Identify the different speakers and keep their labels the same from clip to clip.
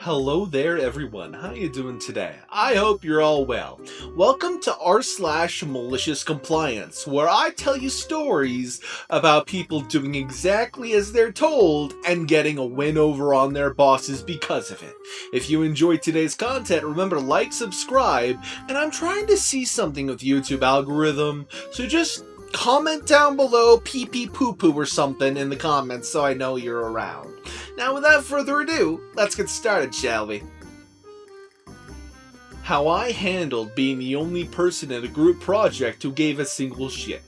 Speaker 1: Hello there everyone, how you doing today? I hope you're all well. Welcome to r/maliciouscompliance, where I tell you stories about people doing exactly as they're told and getting a win over on their bosses because of it. If you enjoyed today's content, remember to like, subscribe, and I'm trying to see something with YouTube algorithm, so just comment down below pee pee poo poo or something in the comments so I know you're around. Now without further ado, let's get started, shall we? How I handled being the only person in a group project who gave a single shit.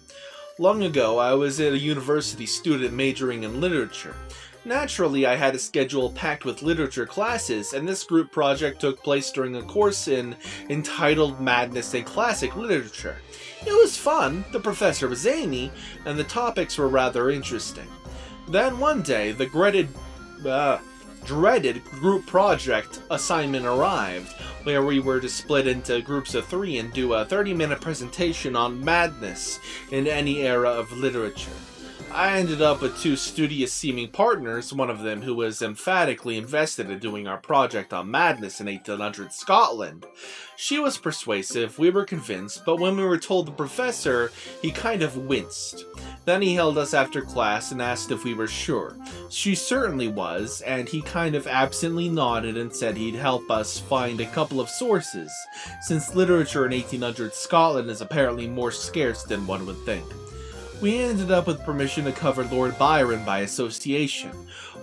Speaker 1: Long ago, I was a university student majoring in literature. Naturally, I had a schedule packed with literature classes, and this group project took place during a course entitled Madness in Classic Literature. It was fun, the professor was zany, and the topics were rather interesting. Then one day, the dreaded group project assignment arrived, where we were to split into groups of 3 and do a 30-minute presentation on madness in any era of literature. I ended up with 2 studious-seeming partners, one of them who was emphatically invested in doing our project on madness in 1800 Scotland. She was persuasive, we were convinced, but when we were told the professor, he kind of winced. Then he held us after class and asked if we were sure. She certainly was, and he kind of absently nodded and said he'd help us find a couple of sources, since literature in 1800 Scotland is apparently more scarce than one would think. We ended up with permission to cover Lord Byron by association,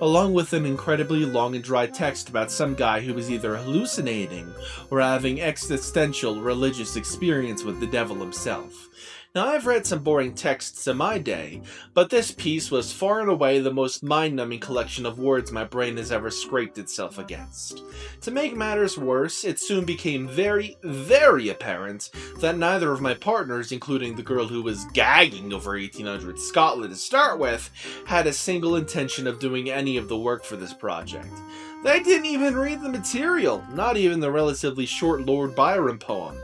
Speaker 1: along with an incredibly long and dry text about some guy who was either hallucinating or having existential religious experience with the devil himself. Now, I've read some boring texts in my day, but this piece was far and away the most mind-numbing collection of words my brain has ever scraped itself against. To make matters worse, it soon became very, very apparent that neither of my partners, including the girl who was gagging over 1800 Scotland to start with, had a single intention of doing any of the work for this project. They didn't even read the material, not even the relatively short Lord Byron poem.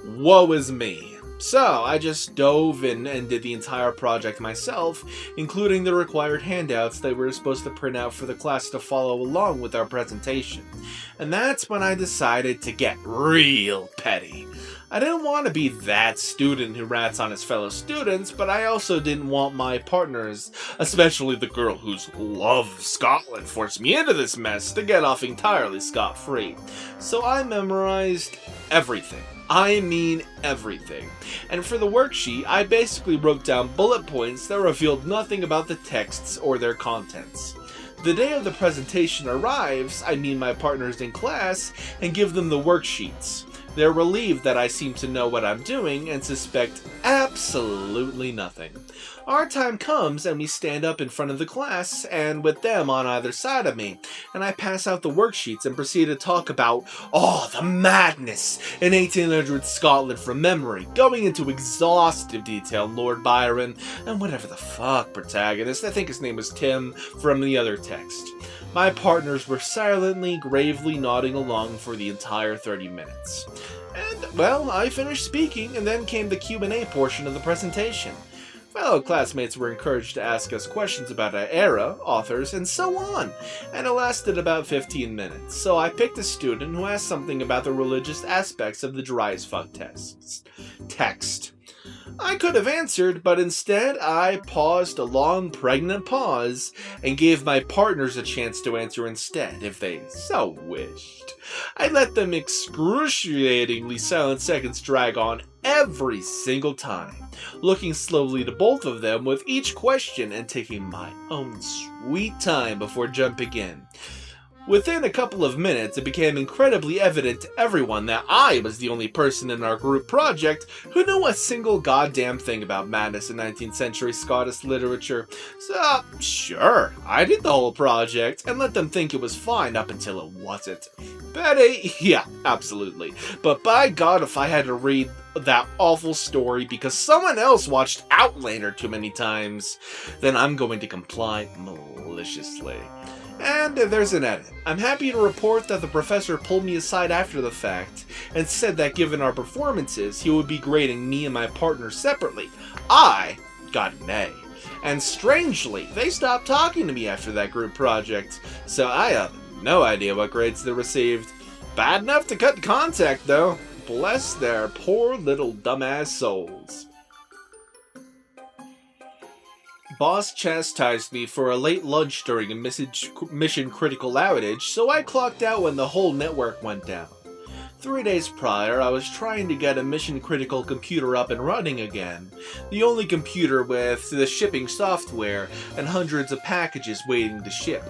Speaker 1: Woe is me. So, I just dove in and did the entire project myself, including the required handouts that we were supposed to print out for the class to follow along with our presentation. And that's when I decided to get real petty. I didn't want to be that student who rats on his fellow students, but I also didn't want my partners, especially the girl whose love of Scotland forced me into this mess, to get off entirely scot-free. So I memorized everything. I mean everything. And for the worksheet, I basically wrote down bullet points that revealed nothing about the texts or their contents. The day of the presentation arrives, I meet my partners in class and give them the worksheets. They're relieved that I seem to know what I'm doing and suspect absolutely nothing. Our time comes and we stand up in front of the class and with them on either side of me, and I pass out the worksheets and proceed to talk about, the madness in 1800 Scotland from memory, going into exhaustive detail on Lord Byron and whatever the fuck protagonist, I think his name was Tim, from the other text. My partners were silently, gravely nodding along for the entire 30 minutes. And, well, I finished speaking, and then came the Q&A portion of the presentation. Fellow classmates were encouraged to ask us questions about our era, authors, and so on, and it lasted about 15 minutes, so I picked a student who asked something about the religious aspects of the dry as fuck text. I could have answered, but instead I paused a long, pregnant pause and gave my partners a chance to answer instead, if they so wished. I let them excruciatingly silent seconds drag on every single time, looking slowly to both of them with each question and taking my own sweet time before jumping in. Within a couple of minutes, it became incredibly evident to everyone that I was the only person in our group project who knew a single goddamn thing about madness in 19th century Scottish literature. So, sure, I did the whole project and let them think it was fine up until it wasn't. Petty? Yeah, absolutely. But by God, if I had to read that awful story because someone else watched Outlander too many times, then I'm going to comply maliciously. And there's an edit. I'm happy to report that the professor pulled me aside after the fact and said that given our performances, he would be grading me and my partner separately. I got an A. And strangely, they stopped talking to me after that group project, so I No idea what grades they received. Bad enough to cut contact, though. Bless their poor little dumbass souls. Boss chastised me for a late lunch during a mission-critical outage, so I clocked out when the whole network went down. 3 days prior, I was trying to get a mission-critical computer up and running again. The only computer with the shipping software and hundreds of packages waiting to ship.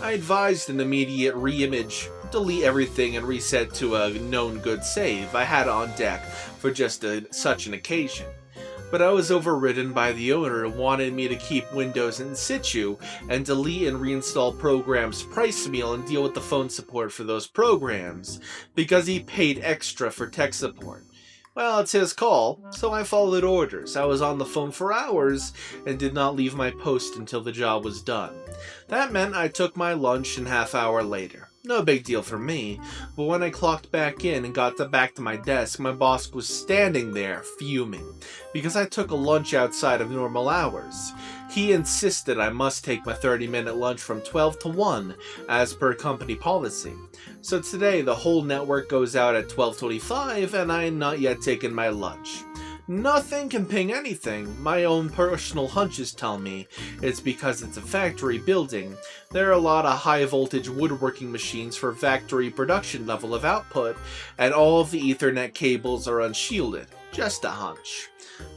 Speaker 1: I advised an immediate re-image, delete everything and reset to a known good save I had on deck for just such an occasion. But I was overridden by the owner who wanted me to keep Windows in situ and delete and reinstall programs piecemeal and deal with the phone support for those programs, because he paid extra for tech support. Well, it's his call, so I followed orders. I was on the phone for hours and did not leave my post until the job was done. That meant I took my lunch an half hour later. No big deal for me, but when I clocked back in and got back to my desk, my boss was standing there, fuming, because I took a lunch outside of normal hours. He insisted I must take my 30-minute lunch from 12 to 1, as per company policy. So today, the whole network goes out at 12:25, and I am not yet taken my lunch. Nothing can ping anything. My own personal hunches tell me it's because it's a factory building. There are a lot of high-voltage woodworking machines for factory production level of output, and all of the Ethernet cables are unshielded. Just a hunch.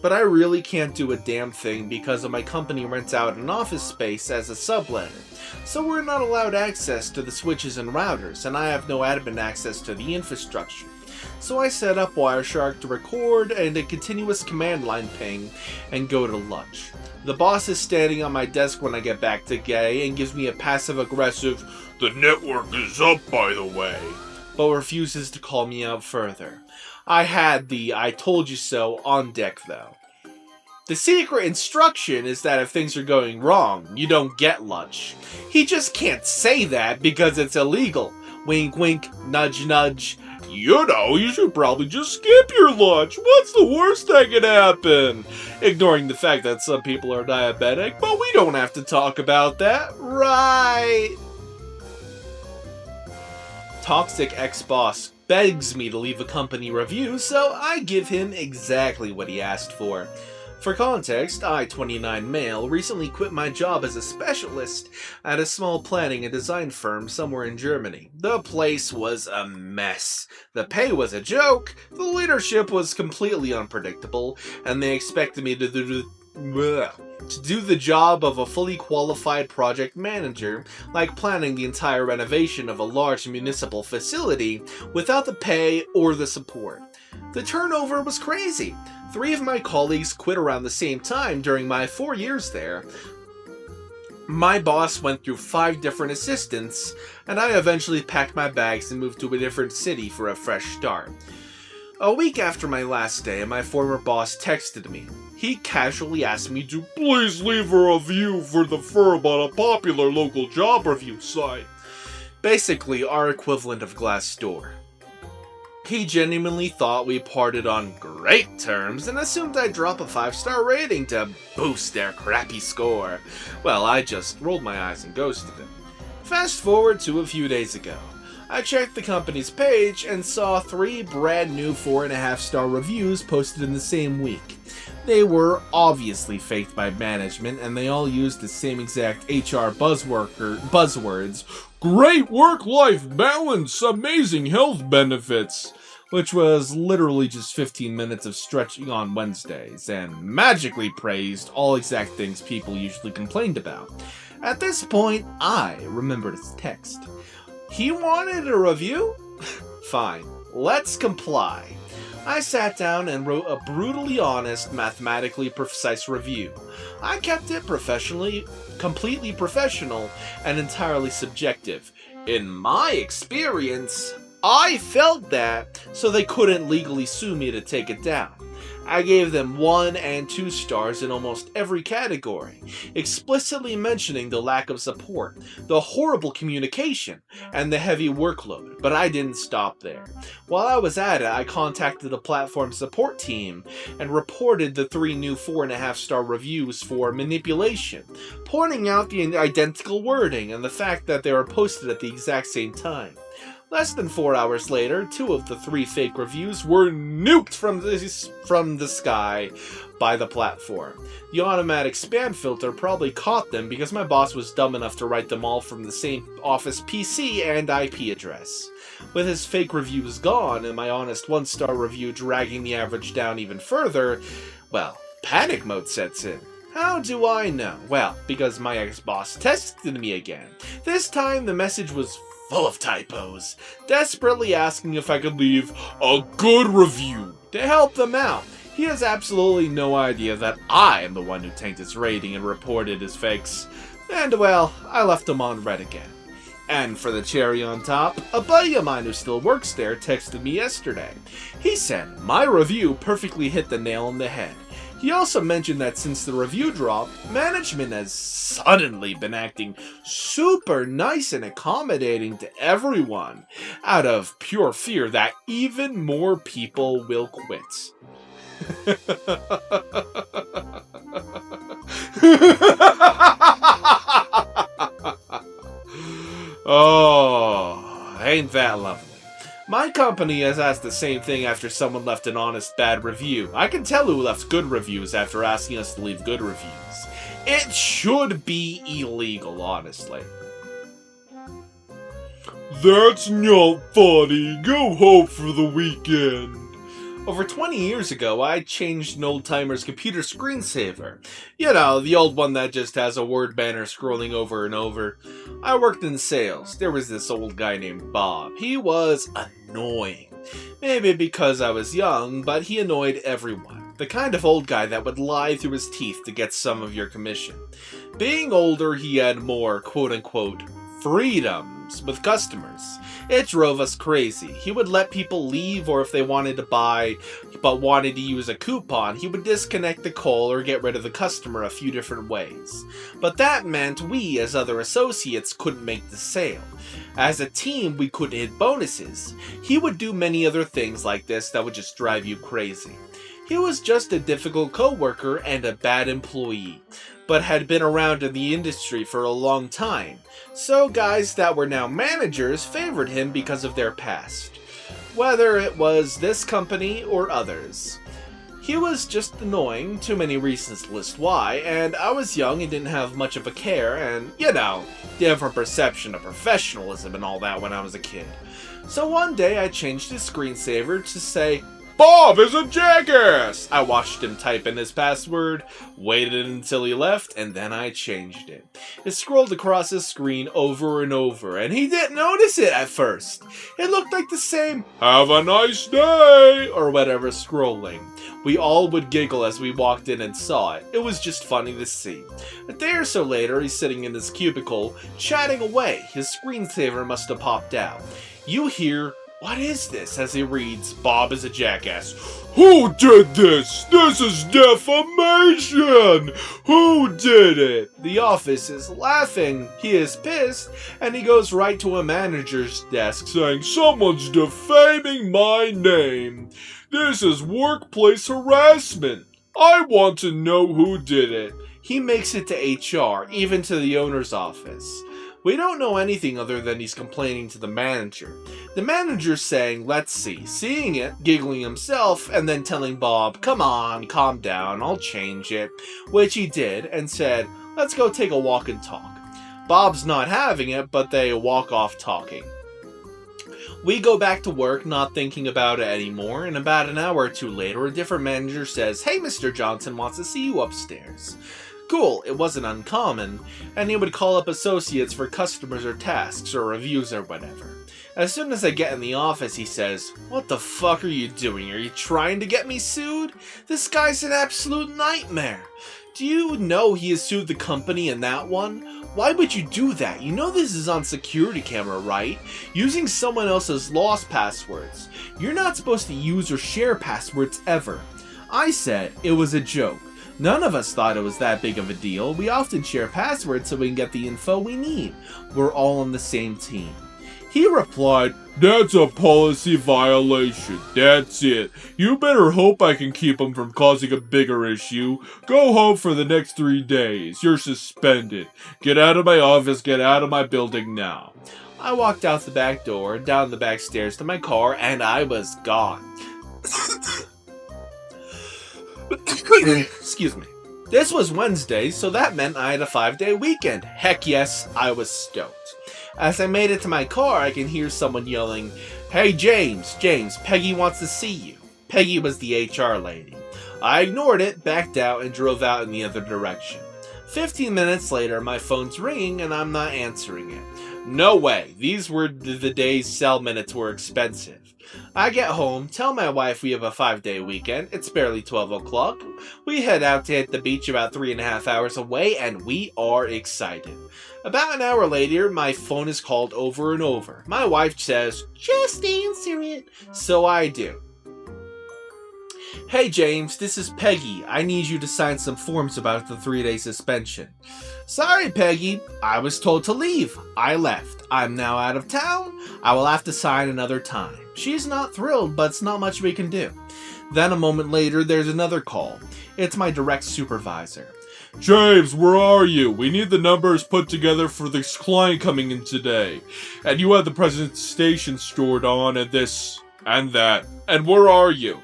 Speaker 1: But I really can't do a damn thing because my company rents out an office space as a subletter. So we're not allowed access to the switches and routers, and I have no admin access to the infrastructure. So I set up Wireshark to record and a continuous command line ping and go to lunch. The boss is standing on my desk when I get back to Gay and gives me a passive-aggressive, "The network is up, by the way," but refuses to call me out further. I had the "I told you so" on deck, though. The secret instruction is that if things are going wrong, you don't get lunch. He just can't say that because it's illegal. Wink wink, nudge nudge. You know, you should probably just skip your lunch. What's the worst that could happen? Ignoring the fact that some people are diabetic, but we don't have to talk about that, right? Toxic ex-boss begs me to leave a company review, so I give him exactly what he asked for. For context, I, 29 male, recently quit my job as a specialist at a small planning and design firm somewhere in Germany. The place was a mess. The pay was a joke, the leadership was completely unpredictable, and they expected me to do the job of a fully qualified project manager, like planning the entire renovation of a large municipal facility, without the pay or the support. The turnover was crazy. 3 of my colleagues quit around the same time during my 4 years there. My boss went through 5 different assistants, and I eventually packed my bags and moved to a different city for a fresh start. A week after my last day, my former boss texted me. He casually asked me to please leave a review for the firm on a popular local job review site. Basically, our equivalent of Glassdoor. He genuinely thought we parted on great terms and assumed I'd drop a 5-star rating to boost their crappy score. Well, I just rolled my eyes and ghosted him. Fast forward to a few days ago. I checked the company's page and saw 3 brand new 4.5-star reviews posted in the same week. They were obviously faked by management, and they all used the same exact HR buzzwords. Great work-life balance, amazing health benefits, which was literally just 15 minutes of stretching on Wednesdays, and magically praised all exact things people usually complained about. At this point, I remembered his text. He wanted a review? Fine, let's comply. I sat down and wrote a brutally honest, mathematically precise review. I kept it completely professional, and entirely subjective. In my experience, I felt that, so they couldn't legally sue me to take it down. I gave them 1 and 2 stars in almost every category, explicitly mentioning the lack of support, the horrible communication, and the heavy workload, but I didn't stop there. While I was at it, I contacted the platform support team and reported the 3 new 4.5-star reviews for manipulation, pointing out the identical wording and the fact that they were posted at the exact same time. Less than 4 hours later, 2 of the 3 fake reviews were nuked from the sky by the platform. The automatic spam filter probably caught them because my boss was dumb enough to write them all from the same office PC and IP address. With his fake reviews gone and my honest 1-star review dragging the average down even further, well, panic mode sets in. How do I know? Well, because my ex-boss texted me again. This time the message was full of typos, desperately asking if I could leave a good review to help them out. He has absolutely no idea that I am the one who tanked his rating and reported his fakes. And well, I left him on red again. And for the cherry on top, a buddy of mine who still works there texted me yesterday. He said, my review perfectly hit the nail on the head. He also mentioned that since the review dropped, management has suddenly been acting super nice and accommodating to everyone, out of pure fear that even more people will quit. Oh, ain't that lovely. My company has asked the same thing after someone left an honest bad review. I can tell who left good reviews after asking us to leave good reviews. It should be illegal, honestly.
Speaker 2: That's not funny. Go home for the weekend.
Speaker 1: Over 20 years ago, I changed an old-timer's computer screensaver. You know, the old one that just has a word banner scrolling over and over. I worked in sales. There was this old guy named Bob. He was annoying. Maybe because I was young, but he annoyed everyone. The kind of old guy that would lie through his teeth to get some of your commission. Being older, he had more, quote-unquote, freedoms with customers. It drove us crazy. He would let people leave, or if they wanted to buy but wanted to use a coupon, he would disconnect the call or get rid of the customer a few different ways. But that meant we, as other associates, couldn't make the sale. As a team, we couldn't hit bonuses. He would do many other things like this that would just drive you crazy. He was just a difficult coworker and a bad employee, but had been around in the industry for a long time, so guys that were now managers favored him because of their past, whether it was this company or others. He was just annoying, too many reasons to list why, and I was young and didn't have much of a care, and, you know, different perception of professionalism and all that when I was a kid. So one day I changed his screensaver to say,
Speaker 2: Bob is a jackass!
Speaker 1: I watched him type in his password, waited until he left, and then I changed it. It scrolled across his screen over and over, and he didn't notice it at first. It looked like the same,
Speaker 2: "Have a nice day,"
Speaker 1: or whatever scrolling. We all would giggle as we walked in and saw it. It was just funny to see. A day or so later, he's sitting in his cubicle, chatting away. His screensaver must have popped out. You hear, "What is this?" as he reads, "Bob is a jackass."
Speaker 2: Who did this? This is defamation! Who did it?
Speaker 1: The office is laughing. He is pissed, and he goes right to a manager's desk
Speaker 2: Saying someone's defaming my name. This is workplace harassment. I want to know who did it.
Speaker 1: He makes it to HR, even to the owner's office. We don't know anything other than he's complaining to the manager. The manager's saying, "Let's see," seeing it, giggling himself, and then telling Bob, "Come on, calm down, I'll change it," which he did, and said, "Let's go take a walk and talk." Bob's not having it, but they walk off talking. We go back to work, not thinking about it anymore, and about an hour or two later, a different manager says, "Hey, Mr. Johnson wants to see you upstairs." Cool, it wasn't uncommon, and he would call up associates for customers or tasks or reviews or whatever. As soon as I get in the office, he says, "What the fuck are you doing? Are you trying to get me sued? This guy's an absolute nightmare. Do you know he has sued the company in that one? Why would you do that? You know this is on security camera, right? Using someone else's lost passwords. You're not supposed to use or share passwords ever." I said it was a joke. None of us thought it was that big of a deal. We often share passwords so we can get the info we need. We're all on the same team. He replied,
Speaker 2: "That's a policy violation. That's it. You better hope I can keep him from causing a bigger issue. Go home for the next 3 days. You're suspended. Get out of my office. Get out of my building now."
Speaker 1: I walked out the back door, down the back stairs to my car, and I was gone. Excuse me. This was Wednesday, so that meant I had a 5-day weekend. Heck yes, I was stoked. As I made it to my car, I can hear someone yelling, "Hey James, Peggy wants to see you." Peggy was the HR lady. I ignored it, backed out, and drove out in the other direction. 15 minutes later, my phone's ringing and I'm not answering it. No way, these were the days cell minutes were expensive. I get home, tell my wife we have a 5-day weekend, it's barely 12 o'clock. We head out to hit the beach about 3.5 hours away, and we are excited. About an hour later, my phone is called over and over. My wife says, "Just answer it." So I do. "Hey James, this is Peggy. I need you to sign some forms about the 3-day suspension." "Sorry Peggy, I was told to leave. I left. I'm now out of town. I will have to sign another time." She's not thrilled, but it's not much we can do. Then a moment later, there's another call. It's my direct supervisor.
Speaker 2: "James, where are you? We need the numbers put together for this client coming in today. And you have the presentation stored on and this and that. And where are you?"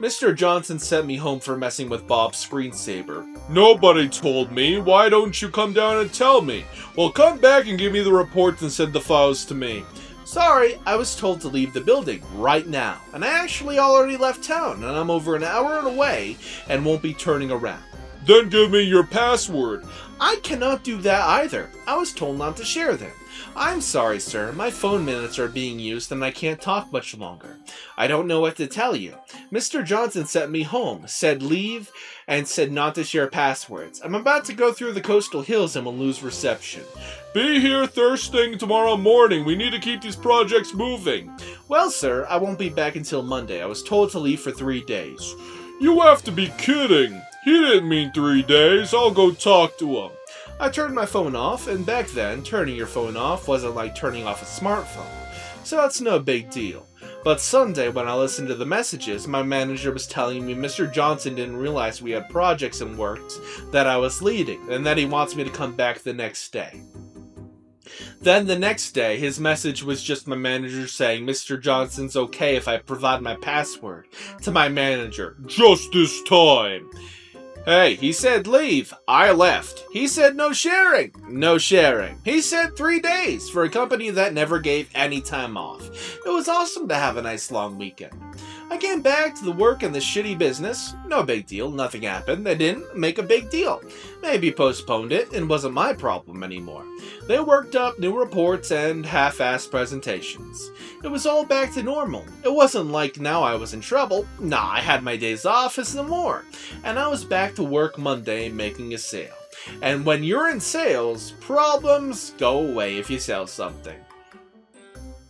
Speaker 1: "Mr. Johnson sent me home for messing with Bob's screensaver."
Speaker 2: "Nobody told me. Why don't you come down and tell me?" "Well, come back and give me the reports and send the files to me."
Speaker 1: "Sorry, I was told to leave the building right now, and I actually already left town, and I'm over an hour away and won't be turning around."
Speaker 2: "Then give me your password."
Speaker 1: "I cannot do that either. I was told not to share them." "I'm sorry, sir. My phone minutes are being used and I can't talk much longer. I don't know what to tell you. Mr. Johnson sent me home, said leave, and said not to share passwords. I'm about to go through the coastal hills and will lose reception."
Speaker 2: "Be here first thing tomorrow morning. We need to keep these projects moving."
Speaker 1: "Well, sir, I won't be back until Monday. I was told to leave for 3 days."
Speaker 2: "You have to be kidding. He didn't mean 3 days. I'll go talk to him."
Speaker 1: I turned my phone off, and back then, turning your phone off wasn't like turning off a smartphone, so it's no big deal. But Sunday, when I listened to the messages, my manager was telling me Mr. Johnson didn't realize we had projects and works that I was leading, and that he wants me to come back the next day. Then the next day, his message was just my manager saying Mr. Johnson's okay if I provide my password to my manager.
Speaker 2: "Just this time."
Speaker 1: "Hey, he said leave. I left. He said no sharing. No sharing. He said 3 days for a company that never gave any time off. It was awesome to have a nice long weekend. I came back to the work and the shitty business. No big deal. Nothing happened. They didn't make a big deal. Maybe postponed it and wasn't my problem anymore. They worked up new reports and half-assed presentations. It was all back to normal. It wasn't like now I was in trouble. Nah, I had my days off as no more. And I was back to work Monday making a sale. And when you're in sales, problems go away if you sell something.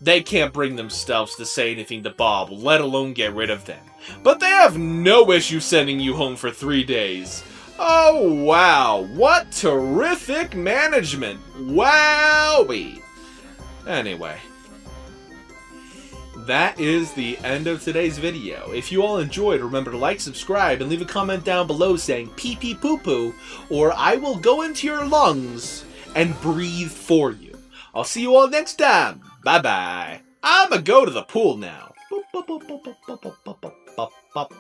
Speaker 1: They can't bring themselves to say anything to Bob, let alone get rid of them. But they have no issue sending you home for 3 days. Oh wow, what terrific management. Wowee. Anyway, that is the end of today's video. If you all enjoyed, remember to like, subscribe, and leave a comment down below saying pee pee poo poo, or I will go into your lungs and breathe for you. I'll see you all next time. Bye-bye. I'ma go to the pool now. Boop, boop, boop, boop, boop, boop, boop, boop, boop.